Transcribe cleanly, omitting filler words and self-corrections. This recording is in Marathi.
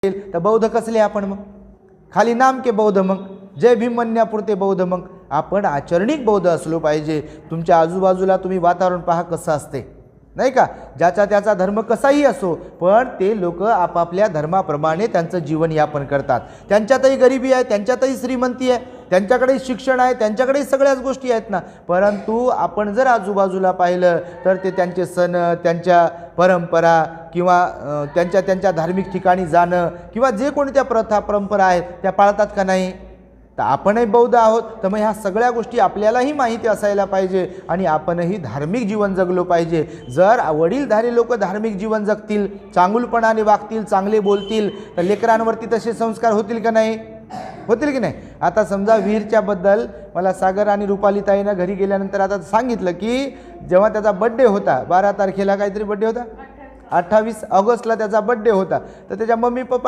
तर बौद्ध कसले आपण मग? खाली नाम के बौद्ध मग, जय भीम म्हणण्यापुरते बौद्ध मग. आपण आचरणिक बौद्ध असलो पाहिजे. तुमच्या आजूबाजूला तुम्ही वातावरण पहा कसं असते, नाही का? ज्याचा त्याचा धर्म कसाही असो, पण ते लोक आपापल्या धर्माप्रमाणे त्यांचं जीवन यापन करतात. त्यांच्यातही गरिबी आहे, त्यांच्यातही श्रीमंती आहे, त्यांच्याकडे शिक्षण आहे, त्यांच्याकडे सगळ्याच गोष्टी आहेत ना. परंतु आपण जर आजूबाजूला पाहिलं तर ते त्यांचे सण, त्यांच्या परंपरा किंवा त्यांच्या धार्मिक ठिकाणी जाणं किंवा जे कोणत्या प्रथा परंपरा आहेत त्या पाळतात का नाही? तर आपणही बौद्ध आहोत, तर मग ह्या सगळ्या गोष्टी आपल्यालाही माहिती असायला पाहिजे आणि आपणही धार्मिक जीवन जगलो पाहिजे. जर वडीलधारी लोक धार्मिक जीवन जगतील, चांगुलपणाने वागतील, चांगले बोलतील, तर लेकरांवरती तसे संस्कार होतील का नाही? होतील की नाही? आता समजा वीरच्याबद्दल मला सागर आणि रुपालीताईनं घरी गेल्यानंतर आता सांगितलं की जेव्हा त्याचा बड्डे होता, 12 तारखेला काहीतरी बड्डे होता, 28 ऑगस्टला त्याचा बड्डे होता, तर त्याच्या मम्मी पप्पा